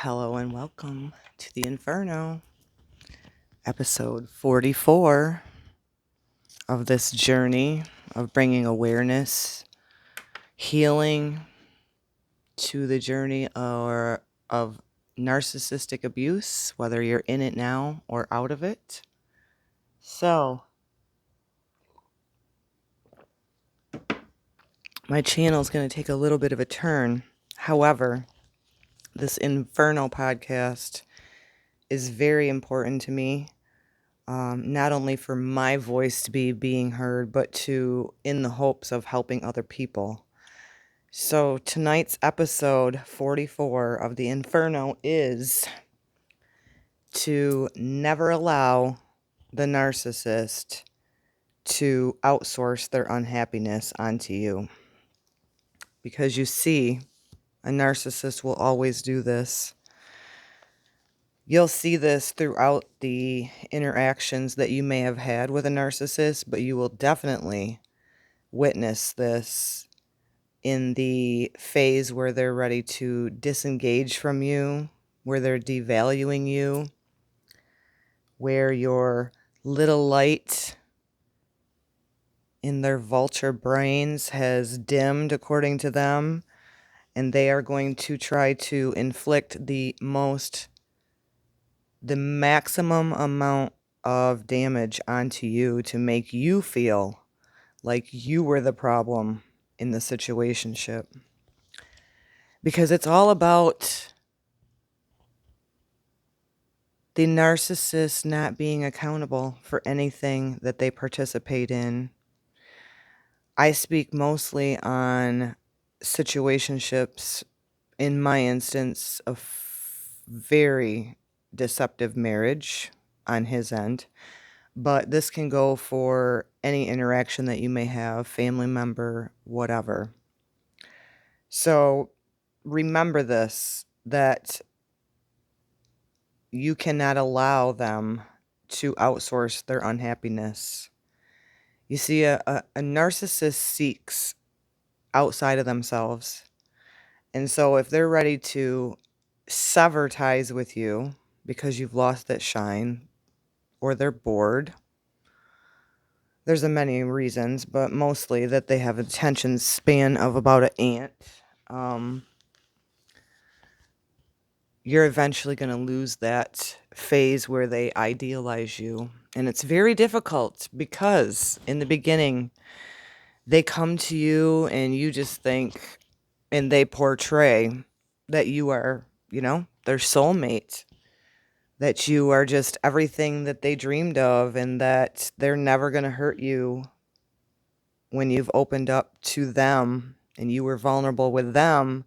Hello and welcome to the Inferno, episode 44 of this journey of bringing awareness, healing to the journey of narcissistic abuse, whether you're in it now or out of it. So, my channel is going to take a little bit of a turn. However, this Inferno podcast is very important to me. Not only for my voice to be being heard, but in the hopes of helping other people. So tonight's episode 44 of the Inferno is to never allow the narcissist to outsource their unhappiness onto you. Because you see, a narcissist will always do this. You'll see this throughout the interactions that you may have had with a narcissist, but you will definitely witness this in the phase where they're ready to disengage from you, where they're devaluing you, where your little light in their vulture brains has dimmed according to them, and they are going to try to inflict the maximum amount of damage onto you to make you feel like you were the problem in the situationship. Because it's all about the narcissist not being accountable for anything that they participate in. I speak mostly on situationships, in my instance, of very deceptive marriage on his end. But this can go for any interaction that you may have, family member, whatever. So remember this, that you cannot allow them to outsource their unhappiness. You see, a narcissist seeks outside of themselves. And so if they're ready to sever ties with you because you've lost that shine, or they're bored, there's a many reasons, but mostly that they have an attention span of about an ant. You're eventually going to lose that phase where they idealize you. And it's very difficult because in the beginning, they come to you and you just think, and they portray that you are, their soulmate, that you are just everything that they dreamed of, and that they're never going to hurt you when you've opened up to them and you were vulnerable with them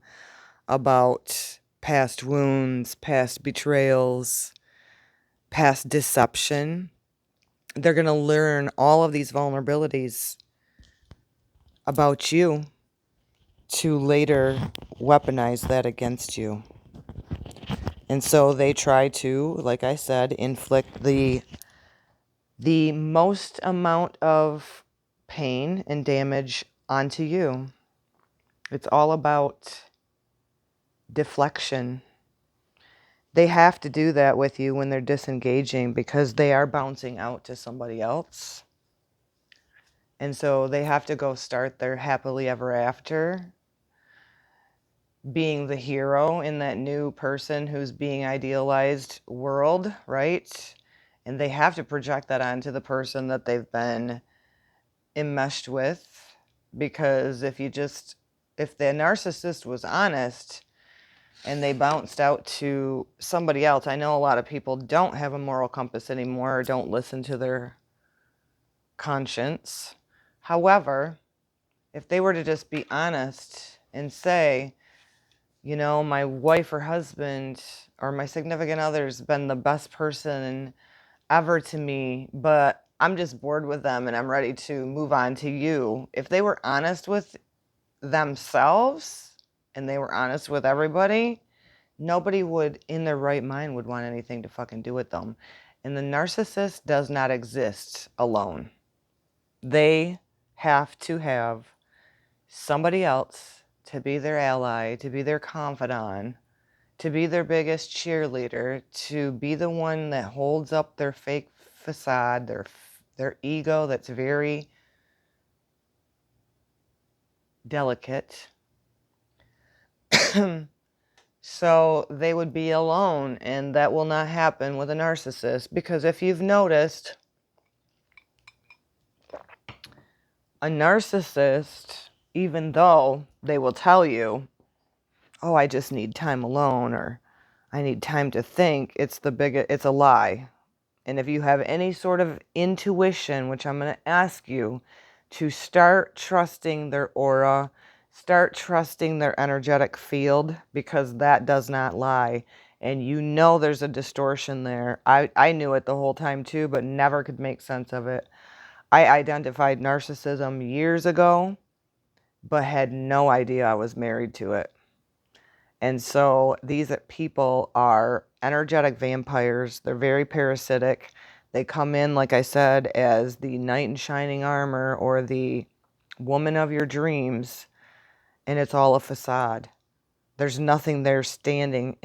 about past wounds, past betrayals, past deception. They're going to learn all of these vulnerabilities about you to later weaponize that against you. And so they try to, like I said, inflict the most amount of pain and damage onto you. It's all about deflection. They have to do that with you when they're disengaging because they are bouncing out to somebody else. And so they have to go start their happily ever after, being the hero in that new person who's being idealized world, right? And they have to project that onto the person that they've been enmeshed with. Because if the narcissist was honest and they bounced out to somebody else, I know a lot of people don't have a moral compass anymore or don't listen to their conscience. However, if they were to just be honest and say, my wife or husband or my significant other's been the best person ever to me, but I'm just bored with them and I'm ready to move on to you. If they were honest with themselves and they were honest with everybody, nobody would, in their right mind, would want anything to fucking do with them. And the narcissist does not exist alone. They have to have somebody else to be their ally, to be their confidant, to be their biggest cheerleader, to be the one that holds up their fake facade, their ego that's very delicate. So they would be alone, and that will not happen with a narcissist, because if you've noticed, a narcissist, even though they will tell you, oh, I just need time alone, or I need time to think, it's a lie. And if you have any sort of intuition, which I'm going to ask you to start trusting their aura, start trusting their energetic field, because that does not lie. And you know there's a distortion there. I knew it the whole time too, but never could make sense of it. I identified narcissism years ago, but had no idea I was married to it. And so these people are energetic vampires. They're very parasitic. They come in, like I said, as the knight in shining armor or the woman of your dreams, and it's all a facade. There's nothing there standing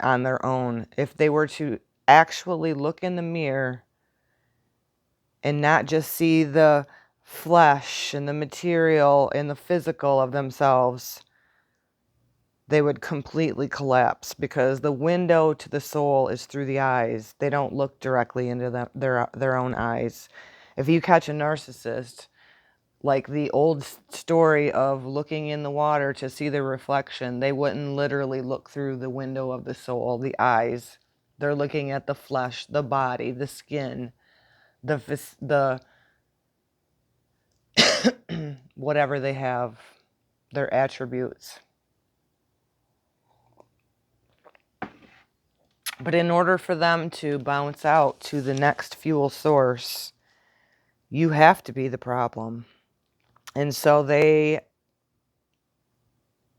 on their own. If they were to actually look in the mirror and not just see the flesh and the material and the physical of themselves, they would completely collapse, because the window to the soul is through the eyes. They don't look directly into their own eyes. If you catch a narcissist, like the old story of looking in the water to see the reflection, they wouldn't literally look through the window of the soul, the eyes. They're looking at the flesh, the body, the skin, the whatever they have, their attributes. But in order for them to bounce out to the next fuel source, you have to be the problem. And so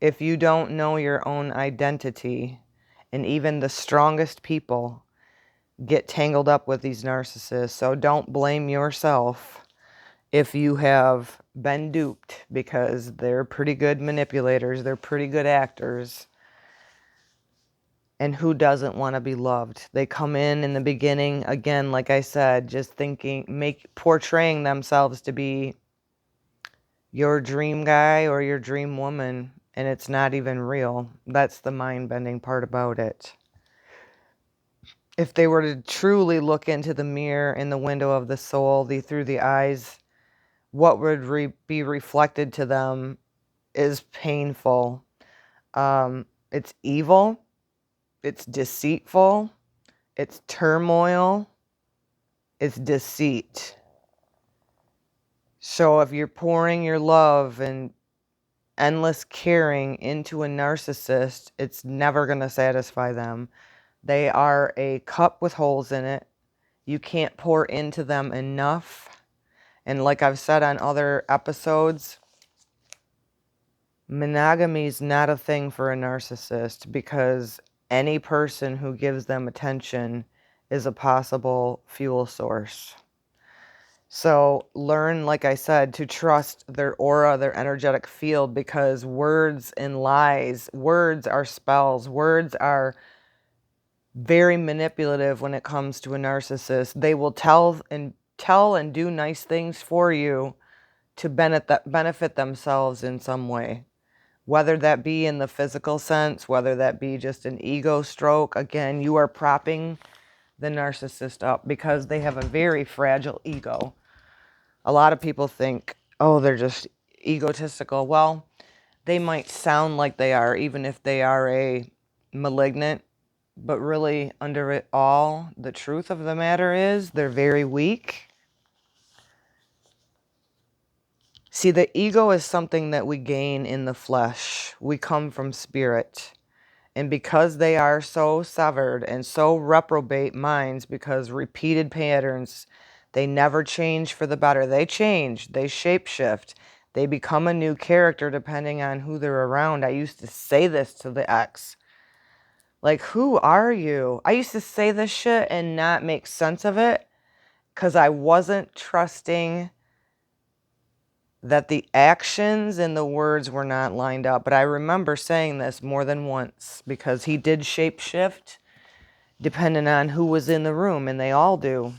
if you don't know your own identity, and even the strongest people get tangled up with these narcissists, so don't blame yourself if you have been duped, because they're pretty good manipulators, they're pretty good actors. And who doesn't want to be loved? They come in the beginning, again, like I said, just portraying themselves to be your dream guy or your dream woman, and it's not even real. That's the mind-bending part about it. If they were to truly look into the mirror in the window of the soul, through the eyes, what would be reflected to them is painful. It's evil. It's deceitful, it's turmoil, it's deceit. So if you're pouring your love and endless caring into a narcissist, it's never going to satisfy them. They are a cup with holes in it. You can't pour into them enough. And like I've said on other episodes, monogamy is not a thing for a narcissist, because any person who gives them attention is a possible fuel source. So learn, like I said, to trust their aura, their energetic field, because words and lies, words are spells, words are very manipulative when it comes to a narcissist. They will tell and do nice things for you to benefit themselves in some way. Whether that be in the physical sense, whether that be just an ego stroke. Again, you are propping the narcissist up because they have a very fragile ego. A lot of people think, oh, they're just egotistical. Well, they might sound like they are, even if they are a malignant. But really, under it all, the truth of the matter is they're very weak. See, the ego is something that we gain in the flesh. We come from spirit. And because they are so severed and so reprobate minds, because repeated patterns, they never change for the better. They change. They shapeshift. They become a new character depending on who they're around. I used to say this to the ex. Like, who are you? I used to say this shit and not make sense of it because I wasn't trusting that the actions and the words were not lined up. But I remember saying this more than once because he did shapeshift depending on who was in the room, and they all do.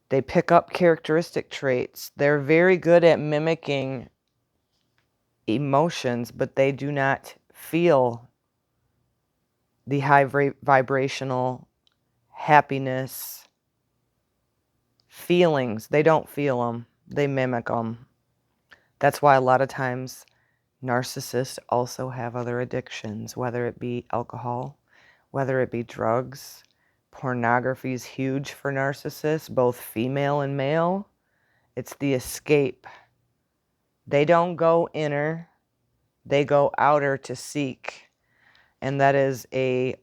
They pick up characteristic traits. They're very good at mimicking emotions, but they do not feel the high vibrational happiness feelings. They don't feel them. They mimic them. That's why a lot of times narcissists also have other addictions, whether it be alcohol, whether it be drugs. Pornography is huge for narcissists, both female and male. It's the escape. They don't go inner, they go outer to seek. And that is a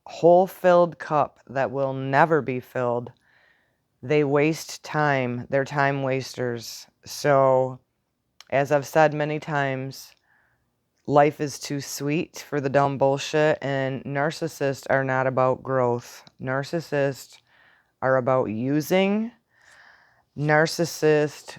hole-filled cup that will never be filled. They waste time. They're time wasters. So, as I've said many times, life is too sweet for the dumb bullshit, and narcissists are not about growth. Narcissists are about using. Narcissists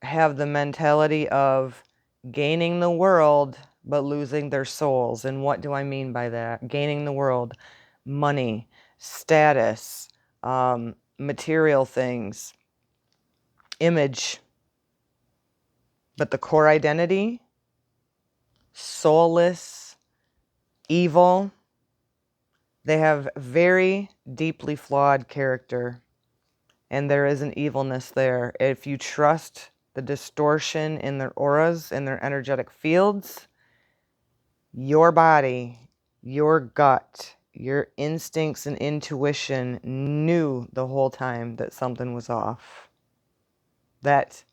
have the mentality of gaining the world but losing their souls. And what do I mean by that? Gaining the world, money, status, material things, image. But the core identity, soulless, evil. They have very deeply flawed character, and there is an evilness there. If you trust the distortion in their auras, in their energetic fields, your body, your gut, your instincts and intuition knew the whole time that something was off. That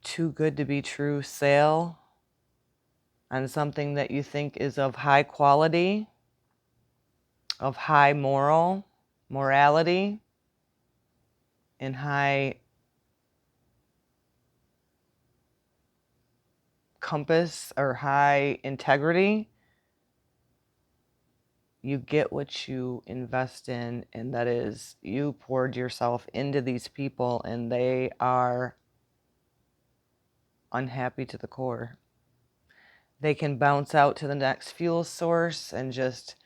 too good to be true sale on something that you think is of high quality, of high morality, and high compass or high integrity, you get what you invest in, and that is you poured yourself into these people and they are unhappy to the core. They can bounce out to the next fuel source and just,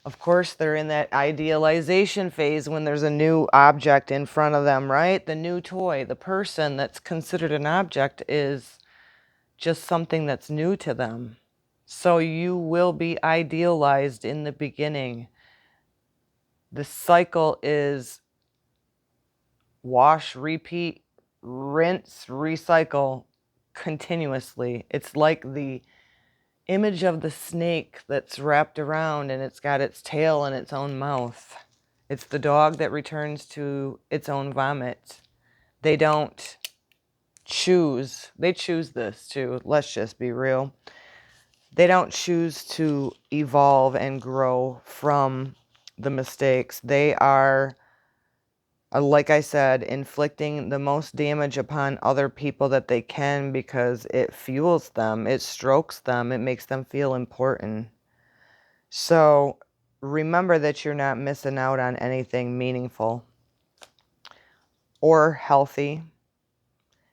of course, they're in that idealization phase when there's a new object in front of them, right? The new toy, the person that's considered an object is just something that's new to them. So you will be idealized in the beginning. The cycle is wash, repeat, rinse, recycle continuously. It's like the image of the snake that's wrapped around and it's got its tail in its own mouth. It's the dog that returns to its own vomit. They don't choose. They choose this too. Let's just be real. They don't choose to evolve and grow from the mistakes. They are, like I said, inflicting the most damage upon other people that they can because it fuels them, it strokes them, it makes them feel important. So remember that you're not missing out on anything meaningful or healthy.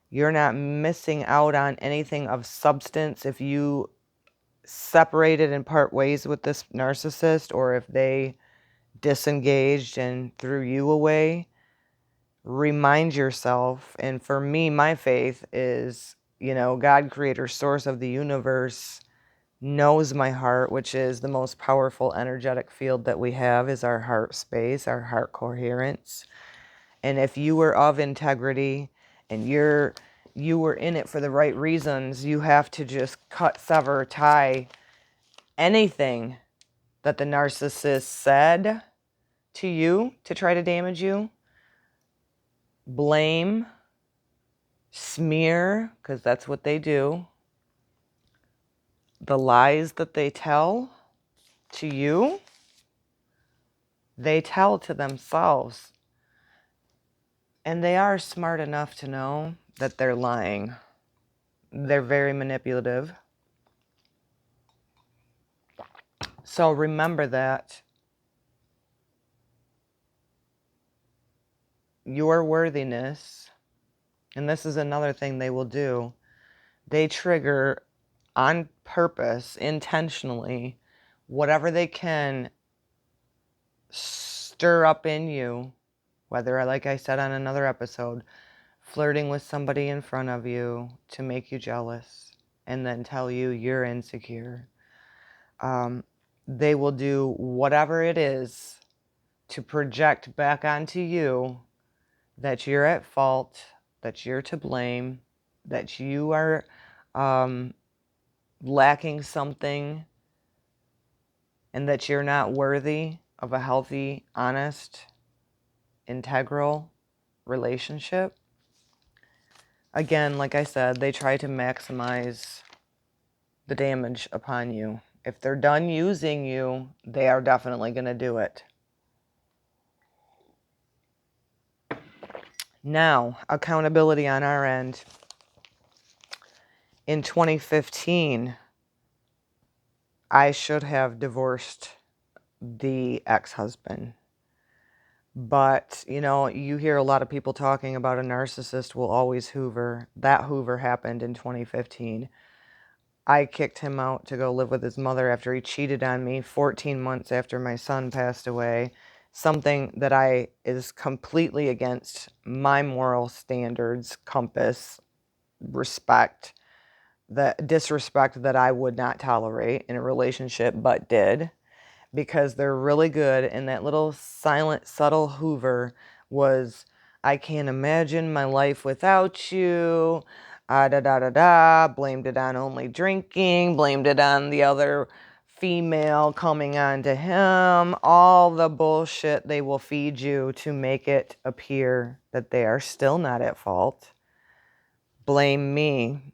You're not missing out on anything of substance if you separated and part ways with this narcissist, or if they disengaged and threw you away. Remind yourself, and for me, my faith is, God, creator, source of the universe, knows my heart, which is the most powerful energetic field that we have, is our heart space, our heart coherence. And if you were of integrity and you were in it for the right reasons, you have to just cut, sever, tie anything that the narcissist said to you to try to damage you. Blame, smear, because that's what they do. The lies that they tell to you, they tell to themselves. And they are smart enough to know that they're lying. They're very manipulative. So remember that. your worthiness, and this is another thing they will do, they trigger on purpose, intentionally, whatever they can stir up in you, whether, like I said on another episode, flirting with somebody in front of you to make you jealous and then tell you you're insecure. They will do whatever it is to project back onto you that you're at fault, that you're to blame, that you are lacking something, and that you're not worthy of a healthy, honest, integral relationship. Again, like I said, they try to maximize the damage upon you. If they're done using you, they are definitely going to do it. Now, accountability on our end. In 2015, I should have divorced the ex-husband. But, you hear a lot of people talking about a narcissist will always hoover. That hoover happened in 2015. I kicked him out to go live with his mother after he cheated on me 14 months after my son passed away. Something that is completely against my moral standards, compass, respect, the disrespect that I would not tolerate in a relationship, but did. Because they're really good. And that little silent, subtle hoover was, I can't imagine my life without you. Blamed it on only drinking, blamed it on the other female coming on to him. All the bullshit they will feed you to make it appear that they are still not at fault. Blame me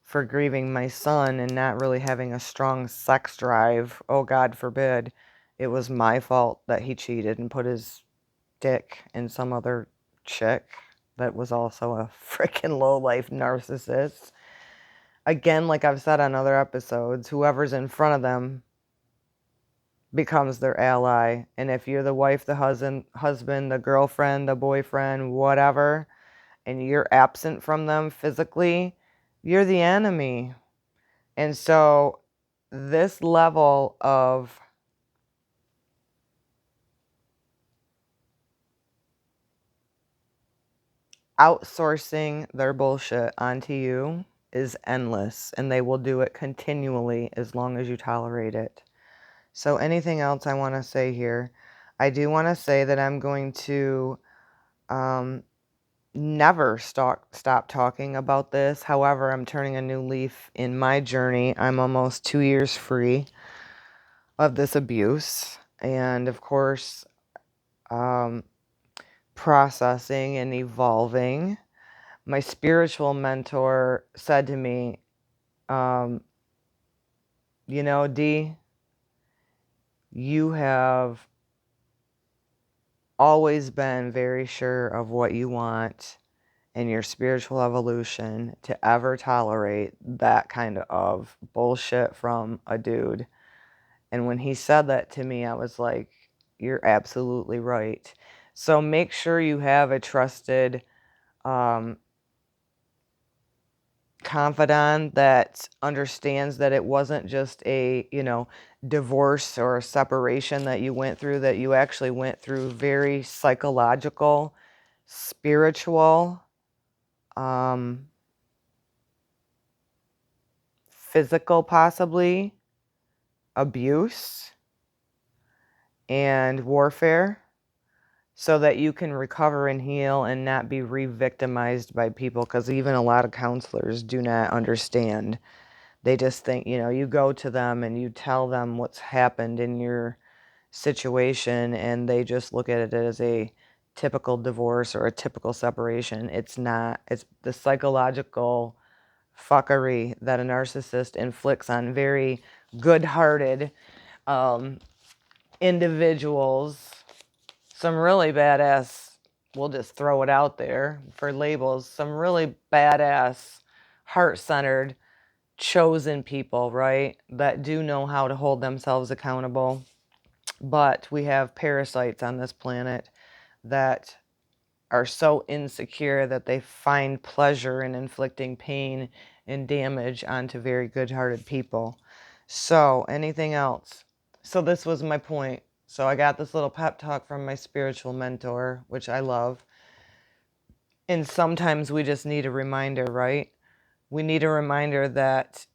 for grieving my son and not really having a strong sex drive. Oh, God forbid. It was my fault that he cheated and put his dick in some other chick that was also a freaking low-life narcissist. Again, like I've said on other episodes, whoever's in front of them becomes their ally. And if you're the wife, the husband, the girlfriend, the boyfriend, whatever, and you're absent from them physically, you're the enemy. And so this level of outsourcing their bullshit onto you is endless, and they will do it continually as long as you tolerate it. So anything else I want to say here? I do want to say that I'm going to never stop talking about this. However, I'm turning a new leaf in my journey. I'm almost 2 years free of this abuse. And of course, processing and evolving. My spiritual mentor said to me, Dee, you have always been very sure of what you want in your spiritual evolution to ever tolerate that kind of bullshit from a dude. And when he said that to me, I was like, you're absolutely right. So make sure you have a trusted confidant that understands that it wasn't just a, divorce or a separation that you went through, that you actually went through very psychological, spiritual, physical, possibly, abuse and warfare, so that you can recover and heal and not be re-victimized by people, because even a lot of counselors do not understand. They just think, you go to them and you tell them what's happened in your situation, and they just look at it as a typical divorce or a typical separation. It's not. It's the psychological fuckery that a narcissist inflicts on very good-hearted individuals. Some really badass, we'll just throw it out there for labels, some really badass, heart-centered, chosen people, right, that do know how to hold themselves accountable. But we have parasites on this planet that are so insecure that they find pleasure in inflicting pain and damage onto very good-hearted people. So, anything else? So this was my point. So I got this little pep talk from my spiritual mentor, which I love. And sometimes we just need a reminder, right? We need a reminder that,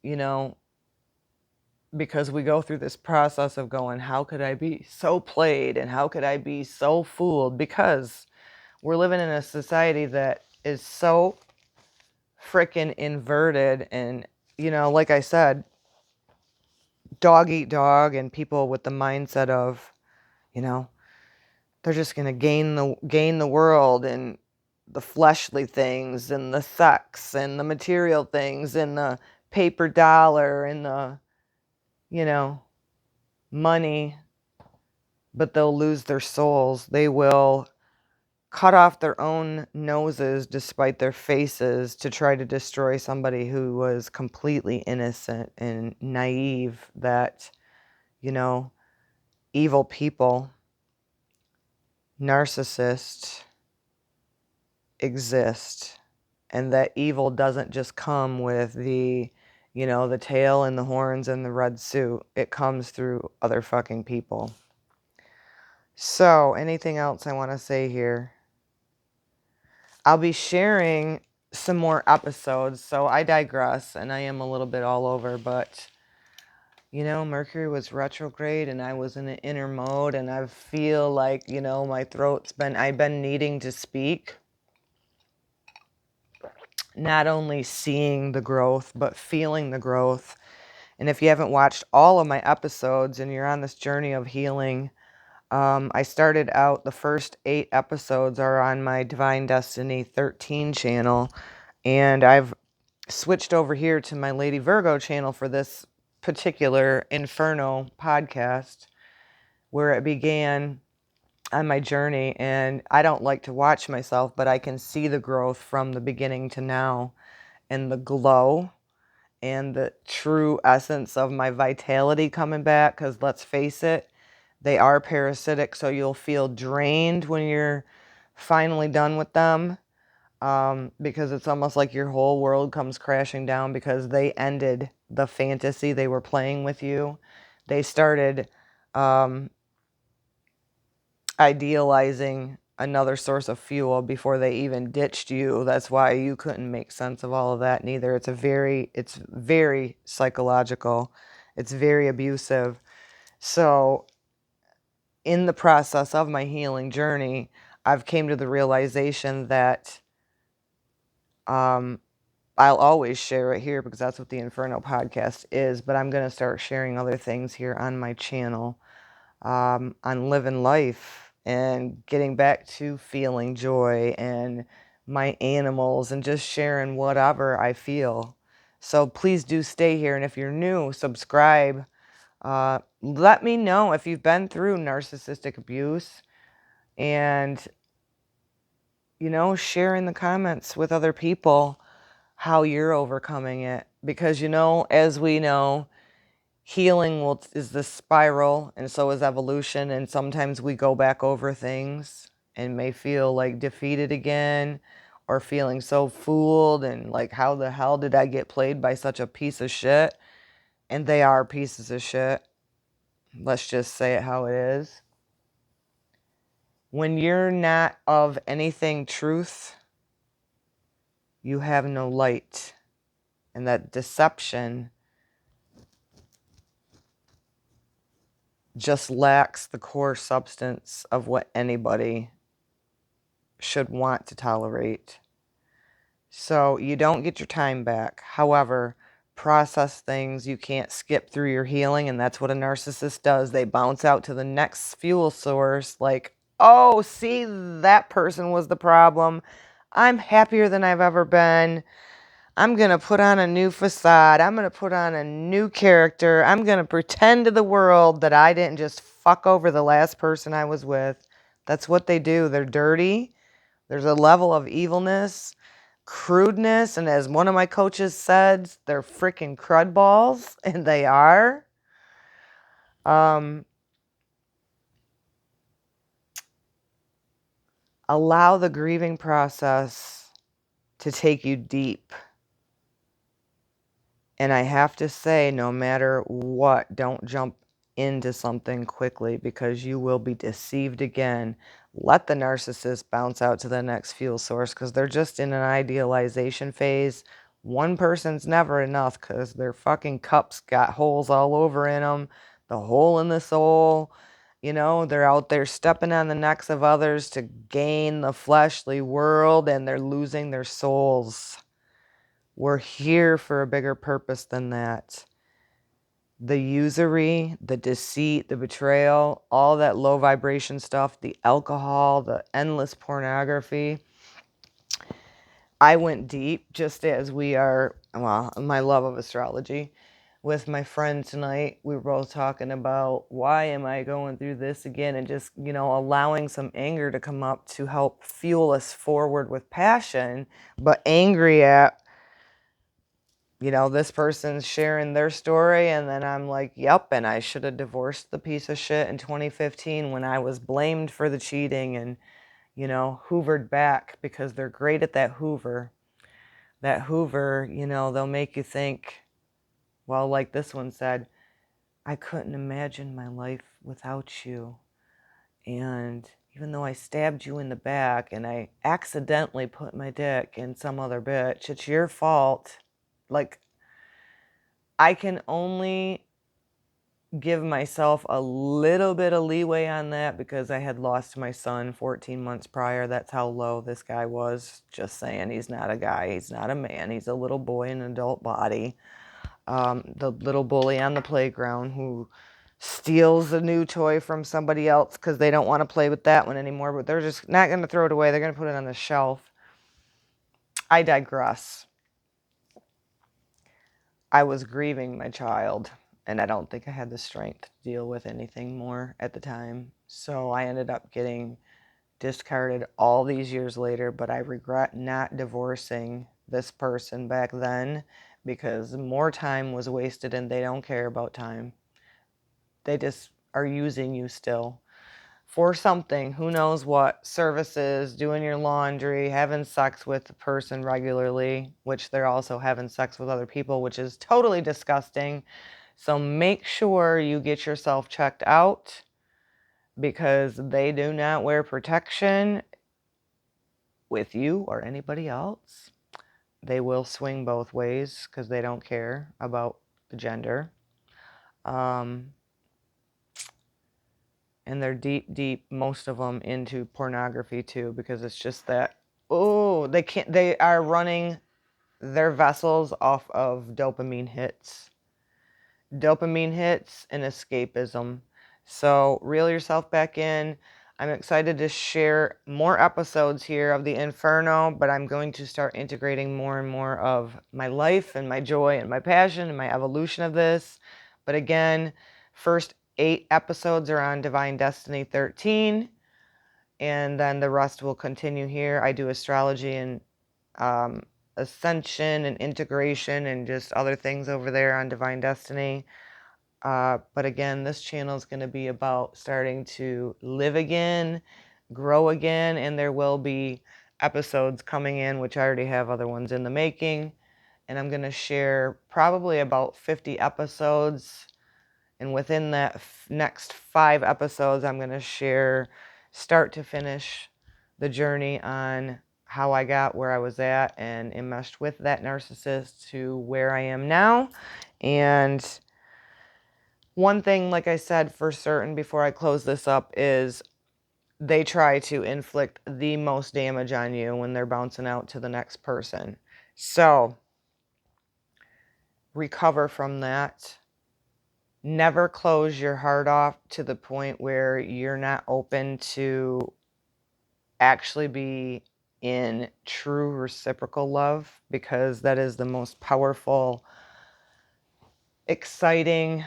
because we go through this process of going, how could I be so played and how could I be so fooled? Because we're living in a society that is so freaking inverted and, like I said, dog eat dog, and people with the mindset of, they're just going to gain the world and the fleshly things and the sex and the material things and the paper dollar and the, money, but they'll lose their souls. They will cut off their own noses despite their faces to try to destroy somebody who was completely innocent and naive that, evil people, narcissists exist, and that evil doesn't just come with the, the tail and the horns and the red suit. It comes through other fucking people. So, anything else I want to say here? I'll be sharing some more episodes, so I digress, and I am a little bit all over, but, Mercury was retrograde, and I was in an inner mode, and I feel like, my I've been needing to speak. Not only seeing the growth, but feeling the growth. And if you haven't watched all of my episodes and you're on this journey of healing, I started out, the first 8 episodes are on my Divine Destiny 13 channel, and I've switched over here to my Lady Virgo channel for this particular Inferno podcast, where it began on my journey. And I don't like to watch myself, but I can see the growth from the beginning to now, and the glow and the true essence of my vitality coming back, because let's face it, they are parasitic, so you'll feel drained when you're finally done with them, because it's almost like your whole world comes crashing down because they ended the fantasy they were playing with you. They started idealizing another source of fuel before they even ditched you. That's why you couldn't make sense of all of that neither. It's very psychological. It's very abusive. So in the process of my healing journey, I've came to the realization that I'll always share it here because that's what the Inferno podcast is, but I'm going to start sharing other things here on my channel, on living life and getting back to feeling joy and my animals and just sharing whatever I feel. So please do stay here. And if you're new, subscribe. Let me know if you've been through narcissistic abuse, and, share in the comments with other people how you're overcoming it. Because, as we know, healing is the spiral, and so is evolution. And sometimes we go back over things and may feel like defeated again, or feeling so fooled and like, how the hell did I get played by such a piece of shit? And they are pieces of shit. Let's just say it how it is. When you're not of anything truth, you have no light. And that deception just lacks the core substance of what anybody should want to tolerate. So you don't get your time back. However, process things. You can't skip through your healing, and that's what a narcissist does. They bounce out to the next fuel source like, oh, see, that person was the problem. I'm happier than I've ever been. I'm going to put on a new facade. I'm going to put on a new character. I'm going to pretend to the world that I didn't just fuck over the last person I was with. That's what they do. They're dirty. There's a level of evilness, crudeness, and as one of my coaches said, they're freaking crud balls, and they are. Allow the grieving process to take you deep. And I have to say, no matter what, don't jump into something quickly because you will be deceived again. Let the narcissist bounce out to the next fuel source because they're just in an idealization phase. One person's never enough because their fucking cups got holes all over in them. The hole in the soul. You know, they're out there stepping on the necks of others to gain the fleshly world and they're losing their souls. We're here for a bigger purpose than that. The usury, the deceit, the betrayal, all that low vibration stuff, the alcohol, the endless pornography. I went deep just as we are, well, my love of astrology. With my friend tonight, we were both talking about why am I going through this again and just, you know, allowing some anger to come up to help fuel us forward with passion, but angry at, you know, this person's sharing their story, and then I'm like, yep, and I should have divorced the piece of shit in 2015 when I was blamed for the cheating and, you know, hoovered back because they're great at that hoover. That hoover, you know, they'll make you think, well, like this one said, I couldn't imagine my life without you. And even though I stabbed you in the back and I accidentally put my dick in some other bitch, it's your fault. Like, I can only give myself a little bit of leeway on that because I had lost my son 14 months prior. That's how low this guy was. Just saying, he's not a guy. He's not a man. He's a little boy in an adult body. The little bully on the playground who steals a new toy from somebody else because they don't want to play with that one anymore, but they're just not going to throw it away. They're going to put it on the shelf. I digress. I was grieving my child, and I don't think I had the strength to deal with anything more at the time. So I ended up getting discarded all these years later, but I regret not divorcing this person back then because more time was wasted and they don't care about time. They just are using you still for something, who knows what, services, doing your laundry, having sex with the person regularly, which they're also having sex with other people, which is totally disgusting. So make sure you get yourself checked out because they do not wear protection with you or anybody else. They will swing both ways because they don't care about the gender. And they're deep, most of them into pornography too, because it's just that, oh, they are running their vessels off of dopamine hits. Dopamine hits and escapism. So reel yourself back in. I'm excited to share more episodes here of the Inferno, but I'm going to start integrating more and more of my life and my joy and my passion and my evolution of this. But again, first 8 episodes are on Divine Destiny 13, and then the rest will continue here. I do astrology and ascension and integration and just other things over there on Divine Destiny. But again, this channel is going to be about starting to live again, grow again, and there will be episodes coming in, which I already have other ones in the making. And I'm going to share probably about 50 episodes. And within that next 5 episodes, I'm going to share start to finish the journey on how I got where I was at and enmeshed with that narcissist to where I am now. And one thing, like I said, for certain before I close this up is they try to inflict the most damage on you when they're bouncing out to the next person. So recover from that. Never close your heart off to the point where you're not open to actually be in true reciprocal love, because that is the most powerful, exciting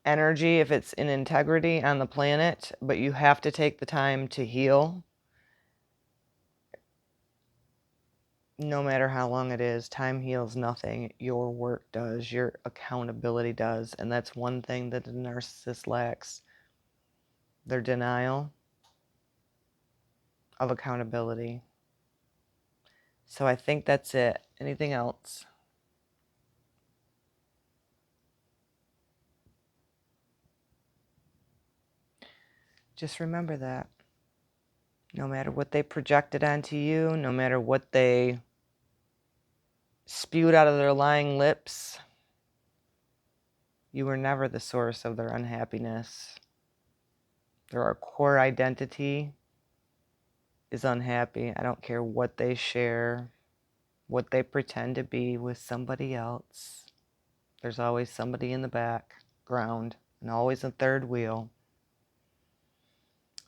energy if it's in integrity on the planet. But you have to take the time to heal. No matter how long it is, time heals nothing. Your work does, your accountability does. And that's one thing that the narcissist lacks: their denial. of accountability. So I think that's it. Anything else? Just remember that. No matter what they projected onto you, no matter what they spewed out of their lying lips, you were never the source of their unhappiness. Their core identity is unhappy. I don't care what they share, what they pretend to be with somebody else. There's always somebody in the background and always a third wheel.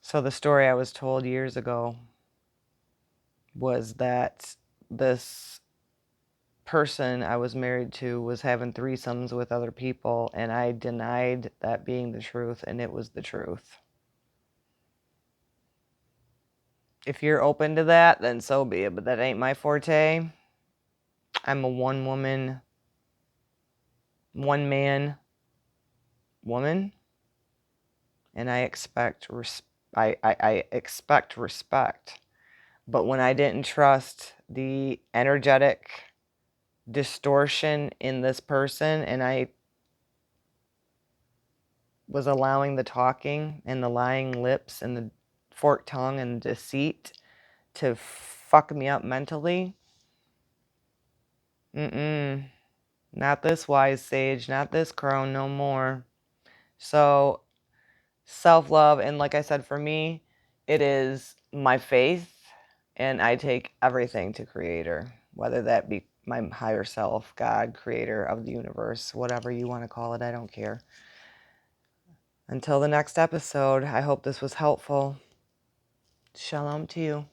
So the story I was told years ago was that this person I was married to was having threesomes with other people, and I denied that being the truth, and it was the truth. If you're open to that, then so be it, but that ain't my forte. I'm a one-woman, one-man woman, and I expect I expect respect. But when I didn't trust the energetic distortion in this person, and I was allowing the talking and the lying lips and the forked tongue and deceit to fuck me up mentally, not this wise sage, not this crone, no more. So self-love, and like I said, for me, it is my faith, and I take everything to Creator, whether that be my higher self, God, Creator of the universe, whatever you want to call it, I don't care. Until the next episode, I hope this was helpful. Shalom to you.